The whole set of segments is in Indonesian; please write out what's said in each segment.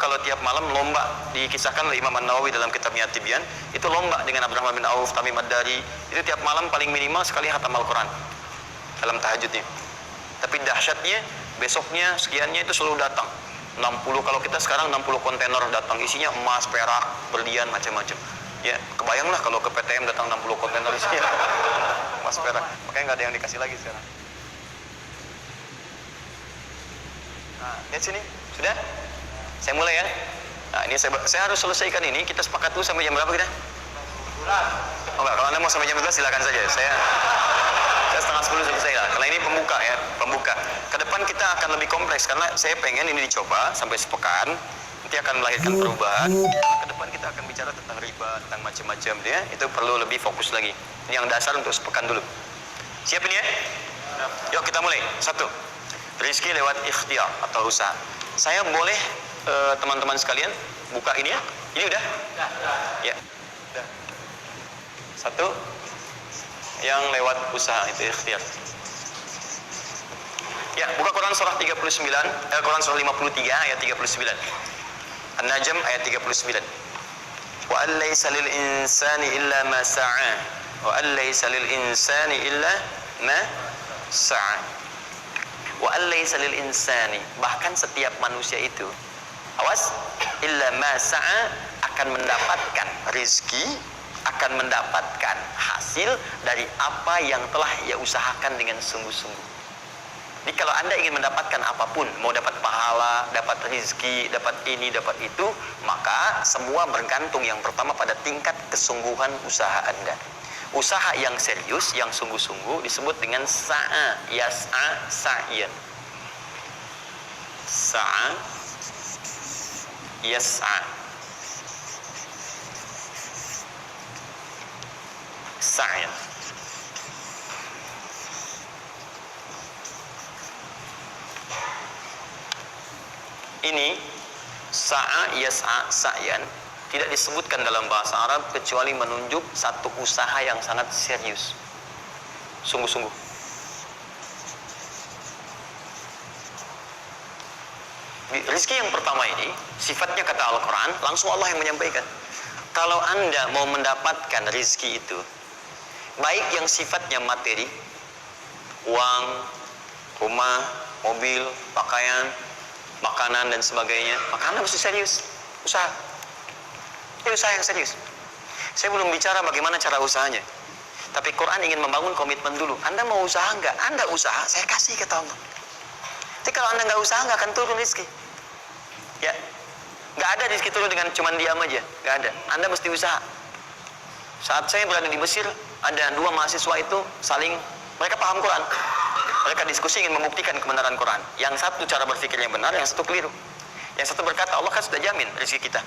kalau tiap malam lomba, dikisahkan oleh Imam An-Nawawi dalam kitabnya At-Tibyan, itu lomba dengan Abdurrahman bin Auf, Tamim Ad-Dari, itu tiap malam paling minimal sekali khatam Al-Quran dalam tahajudnya. Tapi dahsyatnya, besoknya sekiannya itu selalu datang 60, kalau kita sekarang 60 kontainer datang, isinya emas, perak, berlian, macam-macam. Ya, kebayanglah kalau ke PTM datang 60 kontainer isinya emas, perak. Makanya nggak ada yang dikasih lagi sekarang. Nah, lihat sini, sudah? Saya mulai ya. Nah, ini saya harus selesaikan ini. Kita sepakat dulu sampai jam berapa kita? Oh enggak, kalau Anda mau sampai jam 11 silakan saja. Saya setengah 10 selesai lah. Karena ini pembuka ya, pembuka. Ke depan kita akan lebih kompleks karena saya pengen ini dicoba sampai sepekan. Nanti akan melahirkan perubahan. Ke depan kita akan bicara tentang riba, tentang macam-macam dia. Itu perlu lebih fokus lagi. Ini yang dasar untuk sepekan dulu. Siap ini ya? Yuk kita mulai. 1. Rizki lewat ikhtiar atau usaha. Saya boleh teman-teman sekalian buka ini ya? Ini udah? Ya. Udah. 1 yang lewat usaha itu ikhtiar. Ya, buka Quran surah 39, Quran surah 53 ayat 39. An-Najm ayat 39. Wa allaysa lil insani illa ma sa'a. Wa allaysa lil insani illa ma sa'a. Wa allaysa lil insani, bahkan setiap manusia itu, awas, illa ma sa'a, akan mendapatkan rizki, akan mendapatkan hasil dari apa yang telah ia usahakan dengan sungguh-sungguh. Jadi kalau Anda ingin mendapatkan apapun, mau dapat pahala, dapat rizki, dapat ini, dapat itu, maka semua bergantung yang pertama pada tingkat kesungguhan usaha Anda. Usaha yang serius, yang sungguh-sungguh disebut dengan sa'a, yas'a, sa'yan. Sa'a, yas'a, sa'yan. Ini sa'a, yas'a, sa'yan tidak disebutkan dalam bahasa Arab kecuali menunjuk satu usaha yang sangat serius, sungguh-sungguh. Rizki yang pertama ini sifatnya kata Al-Quran, langsung Allah yang menyampaikan. Kalau Anda mau mendapatkan rizki itu, baik yang sifatnya materi, uang, rumah, mobil, pakaian, makanan dan sebagainya, maka Anda mesti serius usaha. Ini usaha yang serius. Saya belum bicara bagaimana cara usahanya, tapi Quran ingin membangun komitmen dulu. Anda mau usaha nggak? Anda usaha, saya kasih kata Allah. Tapi kalau Anda nggak usaha, nggak akan turun rezeki. Ya, nggak ada rezeki turun dengan cuman diam aja, nggak ada. Anda mesti usaha. Saat saya berada di Mesir, ada 2 mahasiswa itu saling, mereka paham Quran. Mereka diskusi ingin membuktikan kebenaran Quran. Yang satu cara berpikirnya benar, yang satu keliru. Yang satu berkata, Allah kan sudah jamin rezeki kita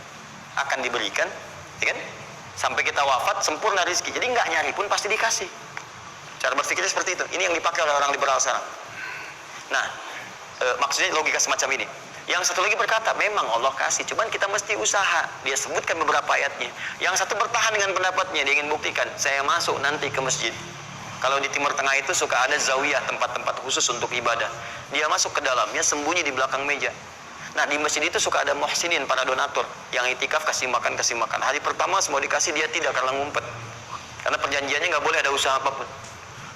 akan diberikan, ya kan? Sampai kita wafat sempurna rezeki. Jadi nggak nyari pun pasti dikasih. Cara berpikirnya seperti itu. Ini yang dipakai oleh orang liberal sekarang. Nah, maksudnya logika semacam ini. Yang satu lagi berkata, memang Allah kasih, cuman kita mesti usaha. Dia sebutkan beberapa ayatnya. Yang satu bertahan dengan pendapatnya, dia ingin buktikan, saya masuk nanti ke masjid. Kalau di Timur Tengah itu suka ada zawiyah, tempat-tempat khusus untuk ibadah. Dia masuk ke dalamnya, sembunyi di belakang meja. Nah, di masjid itu suka ada muhsinin, para donatur yang itikaf, kasih makan. Hari pertama semua dikasih, dia tidak, karena ngumpet. Karena perjanjiannya nggak boleh ada usaha apapun.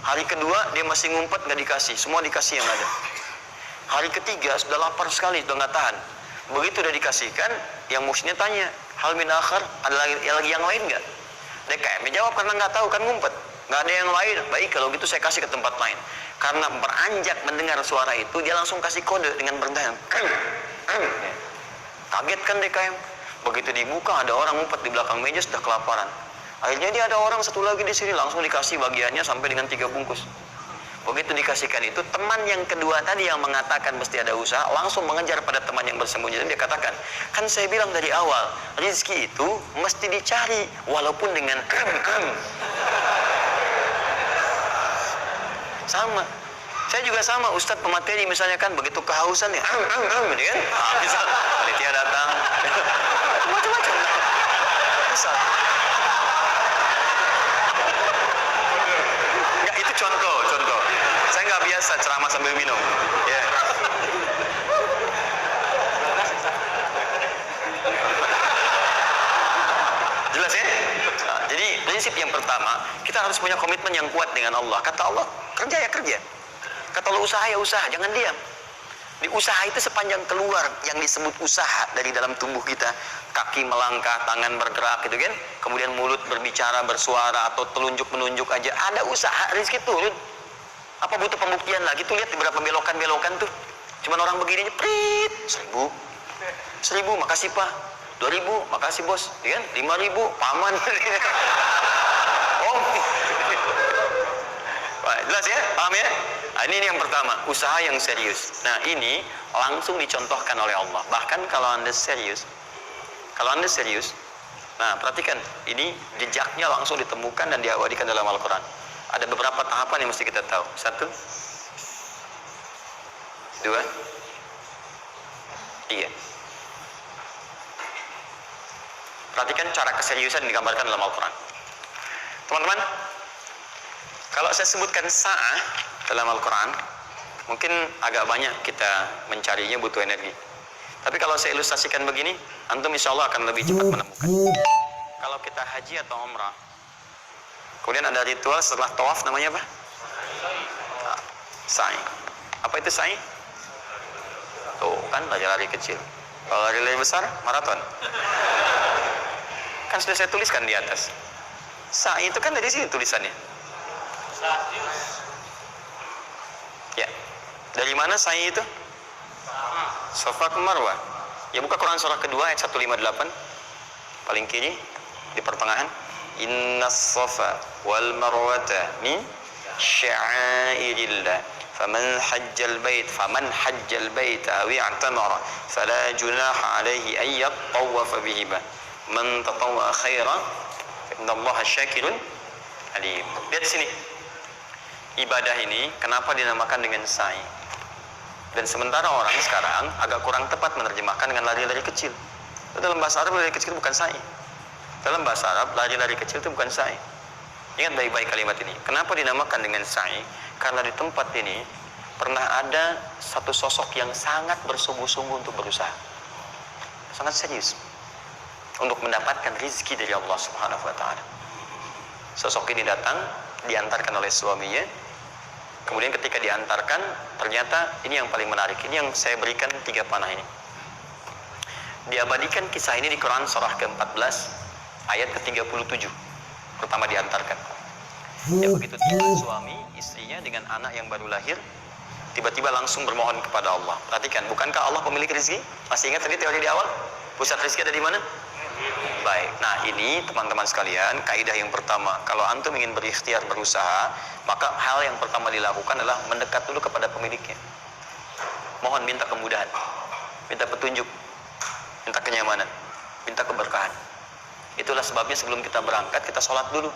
Hari kedua dia masih ngumpet, nggak dikasih, semua dikasih yang ada. Hari ketiga sudah lapar sekali, sudah nggak tahan. Begitu udah dikasihkan, yang muhsinnya tanya, hal min akhar, ada lagi yang lain nggak? DKM jawab karena nggak tahu, kan ngumpet. Nggak ada yang lain. Baik, kalau gitu saya kasih ke tempat lain. Karena beranjak mendengar suara itu, dia langsung kasih kode dengan berdaya. Kaget kan DKM. Begitu dibuka, ada orang ngumpet di belakang meja, sudah kelaparan. Akhirnya dia ada orang satu lagi di sini, langsung dikasih bagiannya sampai dengan 3 bungkus. Begitu dikasihkan itu, teman yang kedua tadi yang mengatakan mesti ada usaha, langsung mengejar pada teman yang bersembunyi. Dan dia katakan, kan saya bilang dari awal, rezeki itu mesti dicari, walaupun dengan sama. Saya juga sama, Ustadz pemateri misalnya kan, begitu kehausan ya, ini kan, misal panitia datang, macam-macam. Misal, ya itu contoh. Saya nggak biasa ceramah sambil minum, ya. prinsip yang pertama, kita harus punya komitmen yang kuat dengan Allah. Kata Allah, kerja ya kerja. Kata Allah, usaha ya usaha, jangan diam. Di usaha itu sepanjang keluar yang disebut usaha dari dalam tubuh kita, kaki melangkah, tangan bergerak gitu kan, kemudian mulut berbicara, bersuara, atau telunjuk menunjuk aja, ada usaha, rezeki turun. Apa butuh pembuktian lagi? Tuh lihat di beberapa belokan-belokan tuh, cuman orang begini aja, prit, 1000, makasih pak, 2000, makasih bos, ya kan, 5000, paman. Oh, jelas ya, paham ya? Nah, ini yang pertama, usaha yang serius. Nah, ini langsung dicontohkan oleh Allah. Bahkan kalau Anda serius, nah perhatikan, ini jejaknya langsung ditemukan dan diabadikan dalam Al-Quran. Ada beberapa tahapan yang mesti kita tahu. 1, 2, 3. Perhatikan cara keseriusan yang digambarkan dalam Al-Quran. Teman-teman, kalau saya sebutkan sa'ah dalam Al-Quran, mungkin agak banyak kita mencarinya, butuh energi. Tapi kalau saya ilustrasikan begini, antum insya Allah akan lebih cepat menemukan. Kalau kita haji atau umrah, kemudian ada ritual setelah tawaf, namanya apa? Sa'i. Apa itu sa'i? Tuh kan, lari-lari kecil. Kalau lari-lari besar, maraton. Kan sudah saya tuliskan di atas. Sa'i itu kan dari sini tulisannya. Ya, dari mana sa'i itu? Safa ke Marwah. Ya, buka Quran surah kedua ayat 158, paling kiri di pertengahan. Innas safa wal marwata min sya'airillah faman hajjal bait aw i'tamara fala junaha alaihi ay yatawafa bihima man tatawwa khairan innallaha syakirun alim. Lihat sini. Ibadah ini kenapa dinamakan dengan sa'i? Dan sementara orang sekarang agak kurang tepat menerjemahkan dengan lari-lari kecil. Dalam bahasa Arab lari kecil bukan sa'i. Dalam bahasa Arab lari-lari kecil itu bukan sa'i. Ingat baik-baik kalimat ini. Kenapa dinamakan dengan sa'i? Karena di tempat ini pernah ada satu sosok yang sangat bersungguh-sungguh untuk berusaha, sangat serius untuk mendapatkan rizki dari Allah Subhanahu wa Ta'ala. Sosok ini datang, diantarkan oleh suaminya. Kemudian ketika diantarkan, ternyata ini yang paling menarik. Ini yang saya berikan 3 panah ini. Diabadikan kisah ini di Quran surah ke-14 ayat ke-37. Pertama diantarkan. Ya, begitu tiba suami istrinya dengan anak yang baru lahir, tiba-tiba langsung bermohon kepada Allah. Perhatikan, bukankah Allah pemilik rezeki? Masih ingat tadi teori di awal? Pusat rezeki ada di mana? Baik, nah ini teman-teman sekalian, kaidah yang pertama, kalau antum ingin berikhtiar berusaha, maka hal yang pertama dilakukan adalah mendekat dulu kepada pemiliknya. Mohon minta kemudahan, minta petunjuk, minta kenyamanan, minta keberkahan. Itulah sebabnya sebelum kita berangkat, kita sholat dulu.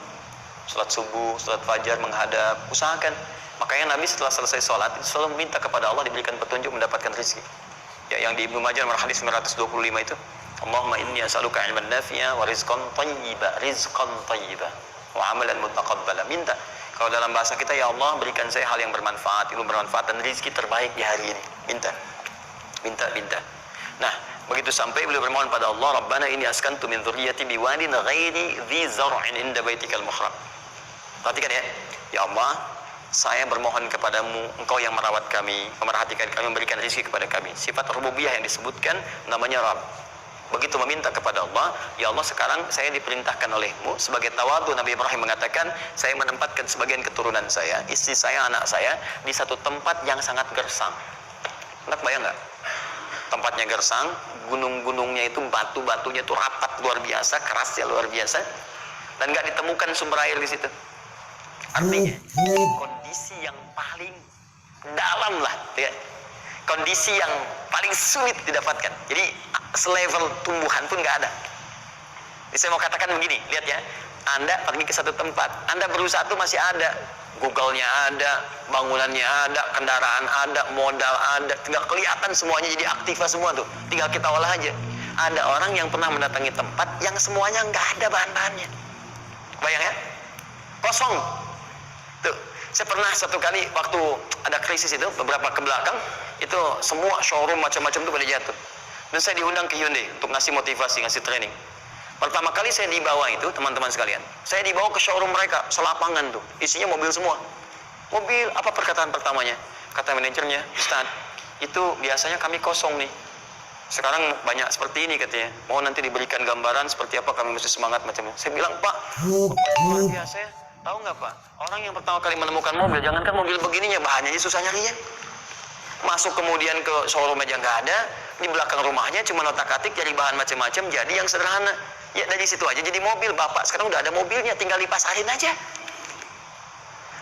Sholat subuh, sholat fajar, menghadap, usahakan. Makanya Nabi setelah selesai sholat, selalu minta kepada Allah diberikan petunjuk mendapatkan rezeki. Ya, yang di Ibnu Majah nomor hadis 925 itu, Allahumma inni as'aluka ilman nafi'a wa rizqan thayyiba wa amalan mutaqabbala. Minta. Kalau dalam bahasa kita, ya Allah berikan saya hal yang bermanfaat, ilmu bermanfaat dan rezeki terbaik di hari ini. Minta. Nah, begitu sampai beliau bermohon pada Allah, Rabbana inni askantu min dzurriyyati biwadin ghairi dzi zar'in inda baitikal muharram. Perhatikan ya. Ya Allah, saya bermohon kepadamu, engkau yang merawat kami, memerhatikan kami, memberikan rezeki kepada kami. Sifat rububiyah yang disebutkan namanya Rabb. Begitu meminta kepada Allah, ya Allah sekarang saya diperintahkan olehmu sebagai tawadu. Nabi Ibrahim mengatakan, saya menempatkan sebagian keturunan saya, istri saya, anak saya di satu tempat yang sangat gersang. Anda bayang nggak? Tempatnya gersang, gunung-gunungnya itu batu-batunya itu rapat luar biasa, kerasnya luar biasa, dan nggak ditemukan sumber air di situ. Artinya kondisi yang paling dalam lah, ya. Kondisi yang paling sulit didapatkan. Jadi selevel tumbuhan pun nggak ada. Jadi saya mau katakan begini, lihat ya. Anda pergi ke satu tempat, Anda berusaha tuh masih ada, Google-nya ada, bangunannya ada, kendaraan ada, modal ada, tinggal kelihatan semuanya jadi aktiva semua tuh. Tinggal kita olah aja. Ada orang yang pernah mendatangi tempat yang semuanya nggak ada bahan-bahannya. Bayang ya? Kosong. Tuh, saya pernah satu kali waktu ada krisis itu beberapa ke belakang, itu semua showroom macam-macam tuh pada jatuh. Dan saya diundang ke Hyundai untuk ngasih motivasi, ngasih training. Pertama kali saya dibawa itu, teman-teman sekalian, saya dibawa ke showroom mereka, selapangan tuh, isinya mobil semua. Mobil, apa perkataan pertamanya? Kata manajernya, Ustaz, itu biasanya kami kosong nih. Sekarang banyak seperti ini katanya. Mau nanti diberikan gambaran seperti apa, kami mesti semangat macamnya. Saya bilang, Pak, luar biasa ya. Tahu nggak Pak, orang yang pertama kali menemukan mobil, jangankan mobil begininya, bahannya susah nyarinya. Masuk kemudian ke showroom aja nggak ada, di belakang rumahnya cuma otak-atik cari bahan macam-macam, jadi yang sederhana. Ya dari situ aja jadi mobil. Bapak sekarang udah ada mobilnya, tinggal dipasarin aja.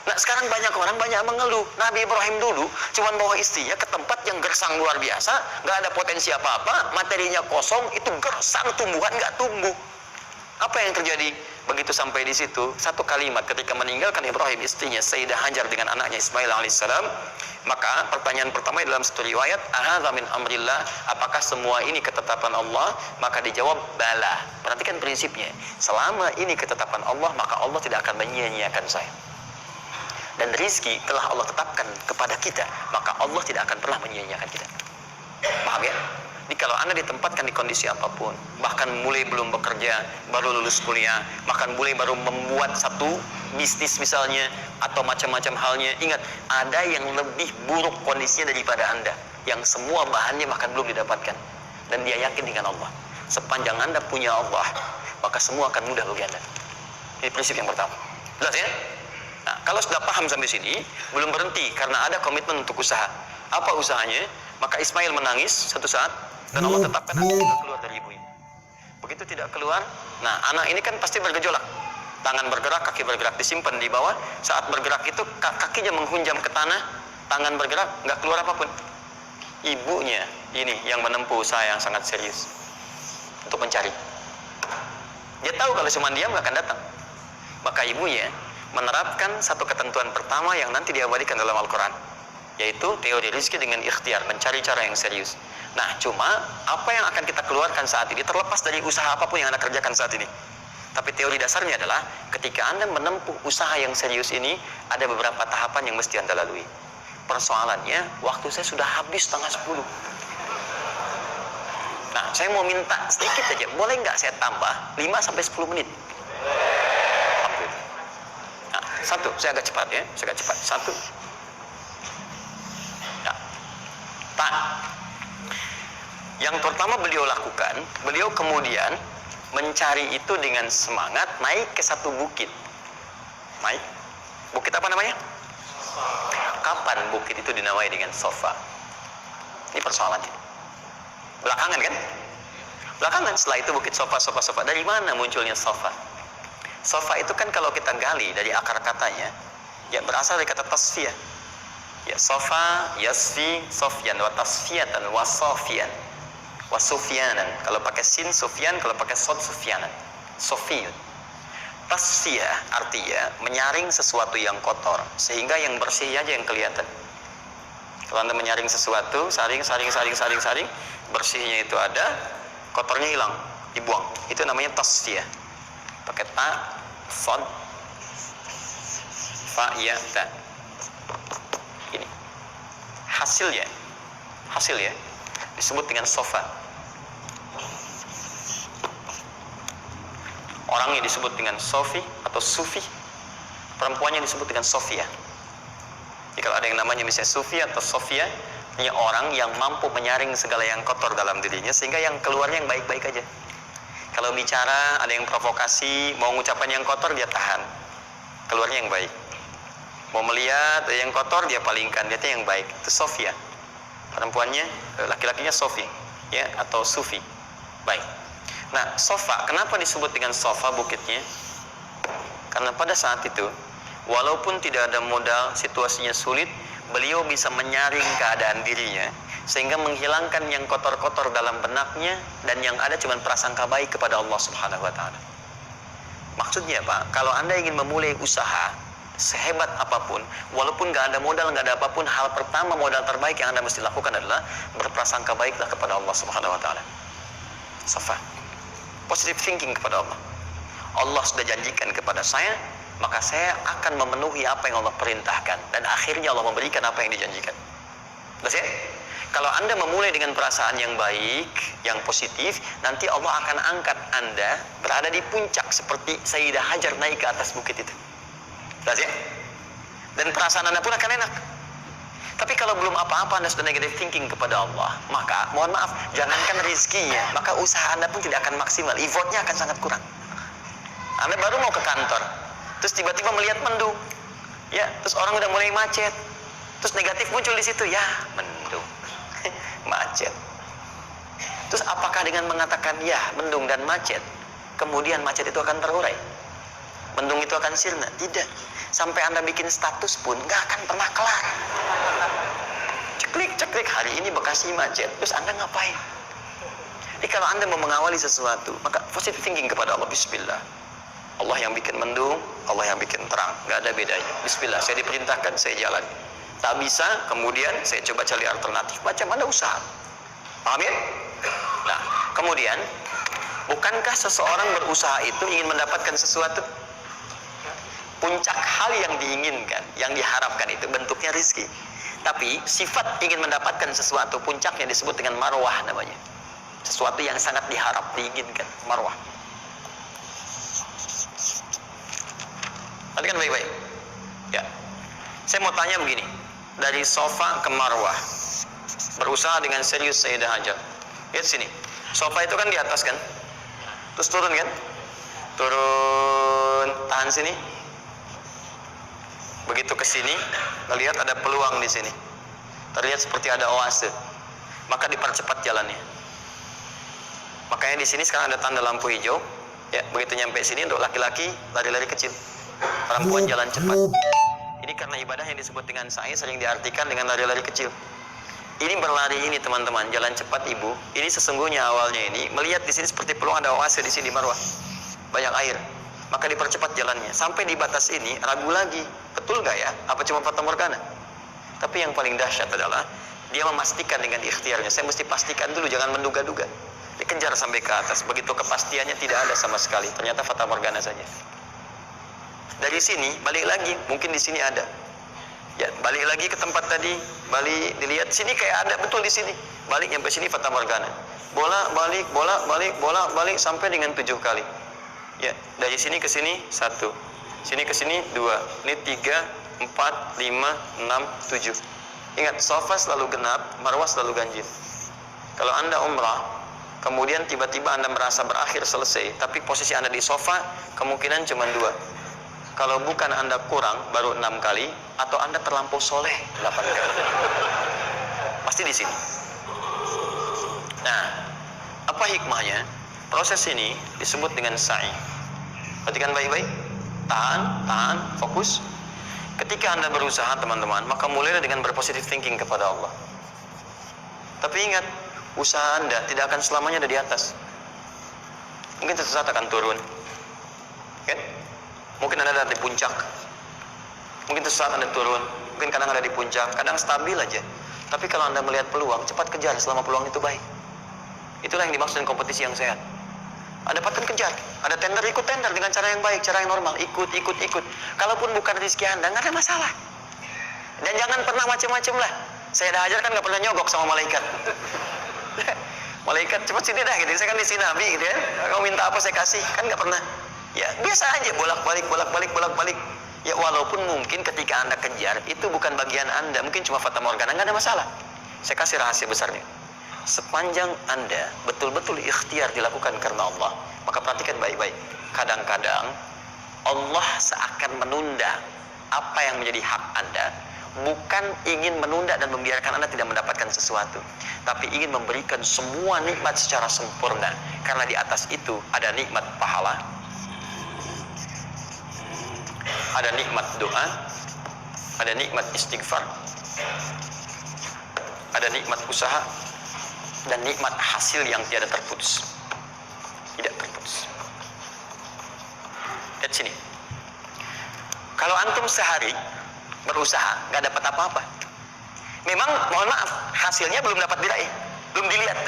Nah sekarang banyak orang banyak mengeluh. Nabi Ibrahim dulu cuma bawa istrinya ke tempat yang gersang luar biasa, nggak ada potensi apa-apa, materinya kosong, itu gersang, tumbuhan nggak tumbuh. Apa yang terjadi? Begitu sampai di situ, satu kalimat ketika meninggalkan Ibrahim istrinya Sayyidah Hajar dengan anaknya Ismail alaihissalam, maka pertanyaan pertama dalam satu riwayat, ahadza min amrillah, apakah semua ini ketetapan Allah? Maka dijawab bala. Perhatikan prinsipnya, selama ini ketetapan Allah, maka Allah tidak akan menyia-nyiakan saya. Dan rizki telah Allah tetapkan kepada kita, maka Allah tidak akan pernah menyia-nyiakan kita. Paham ya? Jadi kalau Anda ditempatkan di kondisi apapun, bahkan mulai belum bekerja, baru lulus kuliah, bahkan mulai baru membuat satu bisnis misalnya, atau macam-macam halnya, ingat, ada yang lebih buruk kondisinya daripada Anda, yang semua bahannya bahkan belum didapatkan. Dan dia yakin dengan Allah. Sepanjang Anda punya Allah, maka semua akan mudah bagi Anda. Ini prinsip yang pertama. Jelas ya? Nah, kalau sudah paham sampai sini, belum berhenti karena ada komitmen untuk usaha. Apa usahanya? Maka Ismail menangis satu saat, dan Allah tetapkan tidak keluar dari ibunya. Begitu tidak keluar, nah anak ini kan pasti bergejolak. Tangan bergerak, kaki bergerak, disimpan di bawah. Saat bergerak itu kakinya menghunjam ke tanah, tangan bergerak, nggak keluar apapun. Ibunya ini yang menempuh usaha yang sangat serius untuk mencari. Dia tahu kalau cuma diam nggak akan datang. Maka ibunya menerapkan satu ketentuan pertama yang nanti diabadikan dalam Al-Quran, yaitu teori rizki dengan ikhtiar, mencari cara yang serius. Nah, cuma apa yang akan kita keluarkan saat ini terlepas dari usaha apapun yang Anda kerjakan saat ini. Tapi teori dasarnya adalah ketika Anda menempuh usaha yang serius ini, ada beberapa tahapan yang mesti Anda lalui. Persoalannya, waktu saya sudah habis 9:30. Nah, saya mau minta sedikit aja, boleh nggak saya tambah 5-10 menit? Nah, satu, saya agak cepat ya, Satu. Ya. Yang pertama beliau lakukan, beliau kemudian mencari itu dengan semangat, naik ke satu bukit. Bukit apa namanya? Kapan bukit itu dinamai dengan Sofa? Ini persoalannya. Belakangan kan? Belakangan, setelah itu bukit Sofa. Dari mana munculnya Sofa? Sofa itu kan kalau kita gali dari akar katanya, ya berasal dari kata tasfiyah. Ya, Sofa, yasfi, sofyan, wa tasfiyatan, wa sofian. Wasufyanan, kalau pakai sin Sufyan, kalau pakai sod Sufyanan, Sofiyun. Tasfiyah artinya menyaring sesuatu yang kotor sehingga yang bersih aja yang kelihatan. Kalau Anda menyaring sesuatu, saring, bersihnya itu ada, kotornya hilang, dibuang. Itu namanya tasfiyah. Pakai ta, sod, fa, ya, ta. Ini hasilnya disebut dengan sofa. Orangnya disebut dengan Sofi atau Sufi, perempuannya disebut dengan Sofia. Jadi kalau ada yang namanya misalnya Sufi atau Sofia, ini orang yang mampu menyaring segala yang kotor dalam dirinya sehingga yang keluarnya yang baik-baik aja. Kalau bicara ada yang provokasi, mau ngucapan yang kotor dia tahan, keluarnya yang baik. Mau melihat ada yang kotor dia palingkan, dia yang baik. Itu Sofia. Perempuannya, laki-lakinya Sofi, ya, atau Sufi. Baik. Nah, Sofa, kenapa disebut dengan Sofa bukitnya? Karena pada saat itu, walaupun tidak ada modal, situasinya sulit, beliau bisa menyaring keadaan dirinya, sehingga menghilangkan yang kotor-kotor dalam benaknya, dan yang ada cuma prasangka baik kepada Allah Subhanahu wa Ta'ala. Maksudnya Pak, kalau Anda ingin memulai usaha, sehebat apapun, walaupun nggak ada modal, nggak ada apapun, hal pertama modal terbaik yang Anda mesti lakukan adalah berprasangka baiklah kepada Allah Subhanahu wa Ta'ala. Safa, positive thinking kepada Allah. Allah sudah janjikan kepada saya, maka saya akan memenuhi apa yang Allah perintahkan, dan akhirnya Allah memberikan apa yang dijanjikan. Betul ya? Kalau Anda memulai dengan perasaan yang baik, yang positif, nanti Allah akan angkat Anda berada di puncak seperti Sayyidah Hajar naik ke atas bukit itu. Jelas ya? Dan perasaan Anda pun akan enak. Tapi kalau belum apa-apa Anda sudah negative thinking kepada Allah, maka mohon maaf, jangankan rezekinya, maka usaha Anda pun tidak akan maksimal, effortnya akan sangat kurang. Anda baru mau ke kantor, terus tiba-tiba melihat mendung, ya, terus orang udah mulai macet, terus negatif muncul di situ, ya, mendung, macet. Terus apakah dengan mengatakan ya, mendung dan macet, kemudian macet itu akan terurai? Mendung itu akan sirna? Tidak. Sampai Anda bikin status pun nggak akan pernah kelar. Ceklik, hari ini Bekasi macet. Terus Anda ngapain? Jadi kalau Anda mau mengawali sesuatu, maka positive thinking kepada Allah. Bismillah. Allah yang bikin mendung, Allah yang bikin terang. Nggak ada bedanya. Bismillah, saya diperintahkan, saya jalan. Tak bisa, kemudian saya coba cari alternatif. Macam mana usaha? Paham ya? Nah, kemudian, bukankah seseorang berusaha itu ingin mendapatkan sesuatu? Puncak hal yang diinginkan, yang diharapkan itu bentuknya rizki. Tapi sifat ingin mendapatkan sesuatu, puncaknya disebut dengan marwah namanya. Sesuatu yang sangat diharap, diinginkan, marwah. Tadi kan baik-baik. Ya. Saya mau tanya begini, dari sofa ke marwah, berusaha dengan serius Sayyidah Hajar. Lihat sini, sofa itu kan di atas kan, terus turun kan, turun, tahan sini. Begitu ke sini, terlihat ada peluang di sini. Terlihat seperti ada oase. Maka dipercepat jalannya. Makanya di sini sekarang ada tanda lampu hijau. Ya, begitu nyampe sini untuk laki-laki lari-lari kecil. Perempuan jalan cepat. Ini karena ibadah yang disebut dengan sa'i sering diartikan dengan lari-lari kecil. Ini berlari ini teman-teman, jalan cepat ibu. Ini sesungguhnya awalnya ini melihat di sini seperti peluang ada oase di sini marwah. Banyak air. Maka dipercepat jalannya. Sampai di batas ini ragu lagi. Betul nggak ya? Apa cuma fata morgana? Tapi yang paling dahsyat adalah dia memastikan dengan ikhtiarnya. Saya mesti pastikan dulu, jangan menduga-duga. Dikejar sampai ke atas. Begitu kepastiannya tidak ada sama sekali. Ternyata fata morgana saja. Dari sini balik lagi, mungkin di sini ada. Ya, balik lagi ke tempat tadi, balik dilihat sini kayak ada betul di sini. Balik nyampe sini fata morgana. Bola balik, bola balik, bola balik sampai dengan 7 kali. Ya, dari sini ke sini 1. Sini ke sini 2. Ini 3, 4, 5, 6, 7. Ingat, sofa selalu genap, marwah selalu ganjil. Kalau Anda umrah, kemudian tiba-tiba Anda merasa berakhir selesai, tapi posisi Anda di sofa kemungkinan cuma 2. Kalau bukan Anda kurang baru 6 kali, atau Anda terlampau soleh 8 kali. Pasti di sini. Nah, apa hikmahnya? Proses ini disebut dengan sa'i. Perhatikan baik-baik. Tahan, fokus. Ketika Anda berusaha teman-teman, maka mulailah dengan berpositive thinking kepada Allah. Tapi ingat, usaha Anda tidak akan selamanya ada di atas. Mungkin sesaat akan turun. Kan? Mungkin Anda ada di puncak. Mungkin sesaat Anda turun. Mungkin kadang ada di puncak, kadang stabil aja. Tapi kalau Anda melihat peluang, cepat kejar selama peluang itu baik. Itulah yang dimaksud dengan kompetisi yang sehat. Ada dapatkan kejar, ada tender, ikut tender dengan cara yang baik, cara yang normal, ikut. Kalaupun bukan rezeki Anda, nggak ada masalah. Dan jangan pernah macam-macam lah. Saya dah ajar kan nggak pernah nyogok sama malaikat. Malaikat cepat sini dah, gitu. Saya kan di sini Nabi, gitu ya. Kau minta apa saya kasih, kan nggak pernah. Ya biasa aja, bolak-balik. Ya walaupun mungkin ketika Anda kejar itu bukan bagian Anda, mungkin cuma fata morgana, nggak ada masalah. Saya kasih rahasia besarnya. Sepanjang Anda betul-betul ikhtiar dilakukan karena Allah, maka perhatikan baik-baik. Kadang-kadang Allah seakan menunda apa yang menjadi hak Anda, bukan ingin menunda dan membiarkan Anda tidak mendapatkan sesuatu, tapi ingin memberikan semua nikmat secara sempurna. Karena di atas itu ada nikmat pahala, ada nikmat doa, ada nikmat istighfar, ada nikmat usaha, dan nikmat hasil yang tiada terputus. Tidak terputus. Lihat sini. Kalau antum sehari berusaha nggak dapat apa-apa, memang mohon maaf hasilnya belum dapat diraih, belum dilihat.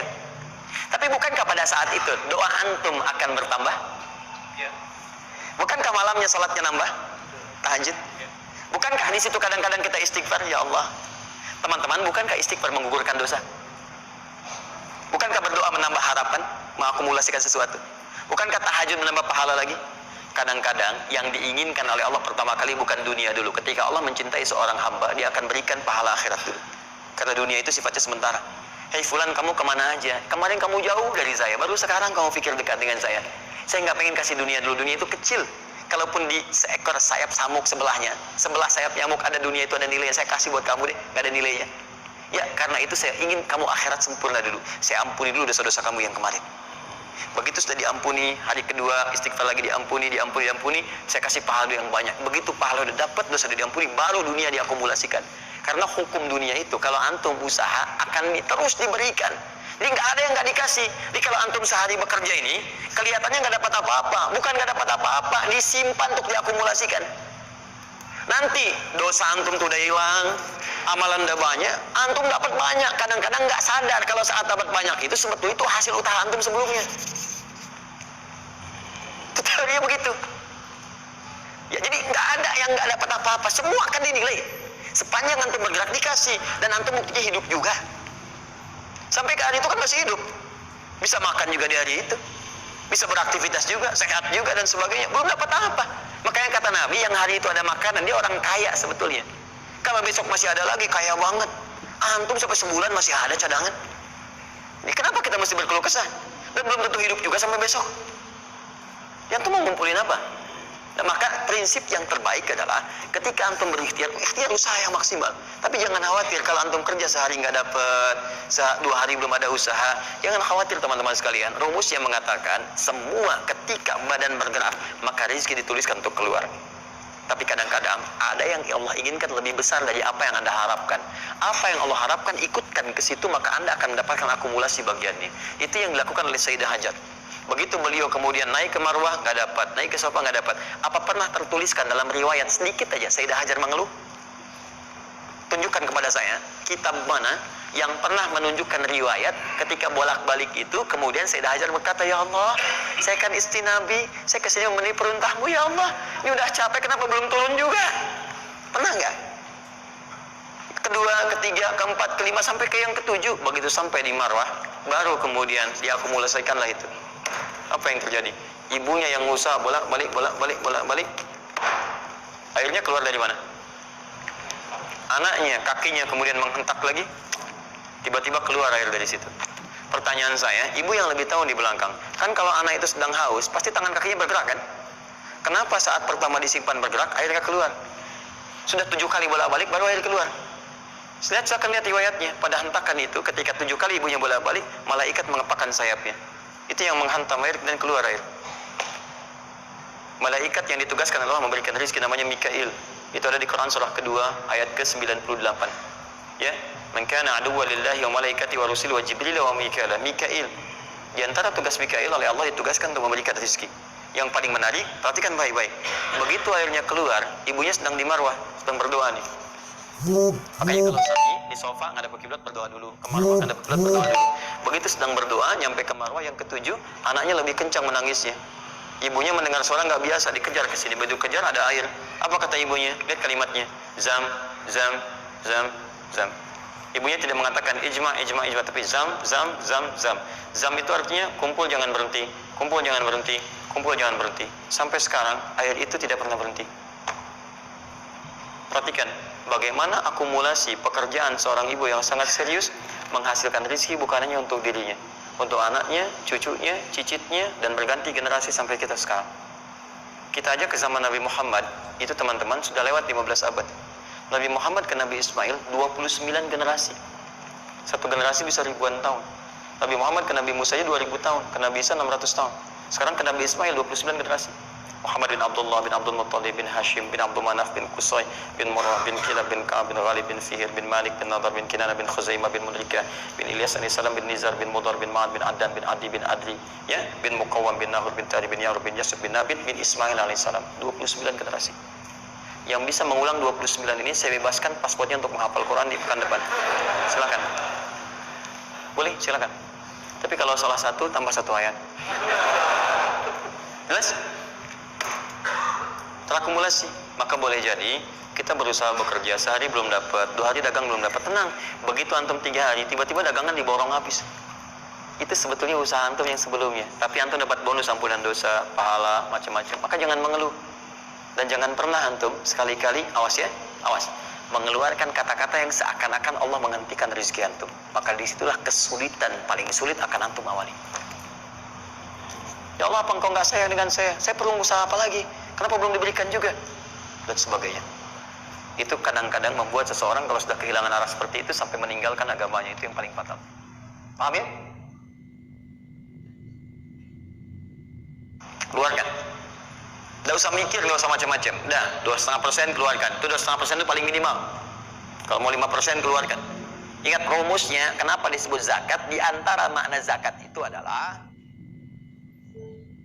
Tapi bukankah pada saat itu doa antum akan bertambah? Bukankah malamnya salatnya nambah? Tahajud? Bukankah di situ kadang-kadang kita istighfar, ya Allah, Teman-teman, bukankah istighfar menggugurkan dosa? Bukankah berdoa menambah harapan, mengakumulasikan sesuatu? Bukankah tahajud menambah pahala lagi? Kadang-kadang yang diinginkan oleh Allah pertama kali bukan dunia dulu. Ketika Allah mencintai seorang hamba, dia akan berikan pahala akhirat dulu. Karena dunia itu sifatnya sementara. Hei fulan, kamu kemana aja? Kemarin kamu jauh dari saya, baru sekarang kamu pikir dekat dengan saya. Saya nggak pengen kasih dunia dulu. Dunia itu kecil. Kalaupun di seekor sayap samuk sebelahnya, sebelah sayap nyamuk ada dunia itu ada nilainya. Saya kasih buat kamu deh, nggak ada nilainya. Ya, karena itu saya ingin kamu akhirat sempurna dulu. Saya ampuni dulu dosa-dosa kamu yang kemarin. Begitu sudah diampuni, hari kedua istighfar lagi diampuni, saya kasih pahala yang banyak. Begitu pahala udah dapat, dosa udah diampuni, baru dunia diakumulasikan. Karena hukum dunia itu, kalau antum usaha akan terus diberikan. Jadi nggak ada yang nggak dikasih. Jadi kalau antum sehari bekerja ini, kelihatannya nggak dapat apa-apa. Bukan nggak dapat apa-apa, disimpan untuk diakumulasikan. Nanti dosa antum tuh udah hilang, amalan udah banyak, antum dapat banyak. Kadang-kadang nggak sadar kalau saat dapat banyak itu sebetulnya itu hasil usaha antum sebelumnya. Teorinya begitu. Ya, jadi nggak ada yang nggak dapat apa-apa, semua akan dinilai. Sepanjang antum bergerak dikasih, dan antum buktinya hidup juga. Sampai ke hari itu kan masih hidup, bisa makan juga di hari itu, bisa beraktivitas juga, sehat juga dan sebagainya. Belum dapat apa. Makanya kata Nabi, yang hari itu ada makanan, dia orang kaya sebetulnya. Kalau besok masih ada lagi, kaya banget. Antum sampai sebulan masih ada cadangan. Ini kenapa kita mesti berkeluh kesah? Dan belum tentu hidup juga sampai besok. Yang tuh mau ngumpulin apa? Nah, maka prinsip yang terbaik adalah ketika antum berikhtiar, ikhtiar usaha yang maksimal. Tapi jangan khawatir kalau antum kerja sehari nggak dapat, 2 hari belum ada usaha. Jangan khawatir teman-teman sekalian. Rumus yang mengatakan semua ketika badan bergerak maka rezeki dituliskan untuk keluar. Tapi kadang-kadang ada yang Allah inginkan lebih besar dari apa yang Anda harapkan. Apa yang Allah harapkan ikutkan ke situ, maka Anda akan mendapatkan akumulasi bagiannya. Itu yang dilakukan oleh Sayyidah Hajar. Begitu beliau kemudian naik ke Marwah nggak dapat, naik ke Safa nggak dapat. Apa pernah tertuliskan dalam riwayat sedikit aja Sayyidah Hajar mengeluh? Tunjukkan kepada saya kitab mana yang pernah menunjukkan riwayat ketika bolak-balik itu kemudian Sayyidah Hajar berkata, ya Allah, saya kan istri Nabi, saya kesini memenuhi perintahmu ya Allah, ini udah capek kenapa belum turun juga? Pernah nggak? Kedua, ketiga, keempat, kelima sampai ke yang ketujuh. Begitu sampai di Marwah baru kemudian diakumulasikanlah itu. Apa yang terjadi? Ibunya yang usaha bolak-balik. Akhirnya keluar dari mana? Anaknya, kakinya kemudian menghentak lagi. Tiba-tiba keluar air dari situ. Pertanyaan saya, ibu yang lebih tahu di belakang. Kan kalau anak itu sedang haus, pasti tangan kakinya bergerak kan? Kenapa saat pertama disimpan bergerak, airnya keluar? Sudah 7 kali bolak-balik, baru air keluar. Silakan lihat riwayatnya. Pada hentakan itu, ketika 7 kali ibunya bolak-balik, malaikat mengepakkan sayapnya. Itu yang menghantam air dan keluar air. Malaikat yang ditugaskan Allah memberikan rezeki namanya Mikail. Itu ada di Quran surah kedua ayat ke-98. Ya, man kana aduwwan lillahi wa malaikati wa rusuli wa jibril wa mikail. Mikail. Di antara tugas Mikail oleh Allah ditugaskan untuk memberikan rezeki. Yang paling menarik, perhatikan baik-baik. Begitu airnya keluar, ibunya sedang di Marwah, sedang berdoa nih. Makanya kalau Syafi'i di sofa ngadep ke kiblat berdoa dulu, ke Marwah ngadep ke kiblat berdoa dulu. Begitu sedang berdoa nyampe ke Marwah yang ketujuh, anaknya lebih kencang menangisnya. Ibunya mendengar suara nggak biasa, dikejar ke sini. Begitu kejar ada air. Apa kata ibunya? Lihat kalimatnya. Zam, zam, zam, zam. Ibunya tidak mengatakan ijma, tapi zam, zam, zam, zam. Zam itu artinya kumpul jangan berhenti, kumpul jangan berhenti, kumpul jangan berhenti. Sampai sekarang air itu tidak pernah berhenti. Perhatikan bagaimana akumulasi pekerjaan seorang ibu yang sangat serius menghasilkan rezeki bukan hanya untuk dirinya, untuk anaknya, cucunya, cicitnya, dan berganti generasi sampai kita sekarang. Kita aja ke zaman Nabi Muhammad, itu teman-teman sudah lewat 15 abad. Nabi Muhammad ke Nabi Ismail 29 generasi. Satu generasi bisa ribuan tahun. Nabi Muhammad ke Nabi Musa aja 2000 tahun, ke Nabi Isa 600 tahun. Sekarang ke Nabi Ismail 29 generasi. Muhammad bin Abdullah bin Abdul Muttalib bin Hashim bin Abdul Manaf bin Qusay bin Murrah bin Kilab bin Ka'ab bin Ghalib bin Fihir bin Malik bin Nadar bin Kinana bin Khuzaimah bin Mudrikah bin Ilyas alaihissalam bin Nizar bin Mudar bin Ma'ad bin Addan bin Adi bin Adri ya bin Muqawwam bin Nahur bin Tari bin Yarub bin Yasub bin Nabit bin Ismail alaihissalam. 29 generasi. Yang bisa mengulang 29 ini saya bebaskan paspornya untuk menghafal Quran di pekan depan. Silakan. Boleh, silakan. Tapi kalau salah satu tambah 1 ayat. Jelas? terakumulasi. Maka boleh jadi kita berusaha bekerja, sehari belum dapat, 2 hari dagang belum dapat, tenang. Begitu antum 3 hari, tiba-tiba dagangan diborong habis. Itu sebetulnya usaha antum yang sebelumnya, tapi antum dapat bonus ampunan dosa, pahala, macam-macam. Maka jangan mengeluh. Dan jangan pernah antum sekali-kali, awas ya, awas, mengeluarkan kata-kata yang seakan-akan Allah menghentikan rezeki antum. Maka disitulah kesulitan paling sulit akan antum awali. Ya Allah, apa engkau nggak sayang dengan saya? Saya perlu usaha apa lagi? Kenapa belum diberikan juga? Dan sebagainya. Itu kadang-kadang membuat seseorang kalau sudah kehilangan arah seperti itu sampai meninggalkan agamanya. Itu yang paling fatal. Paham ya? Keluarkan. Tidak usah mikir, tidak usah macam-macam. Dah, 2,5% keluarkan. Itu 2,5% itu paling minimal. Kalau mau 5% keluarkan. Ingat rumusnya, kenapa disebut zakat? Di antara makna zakat itu adalah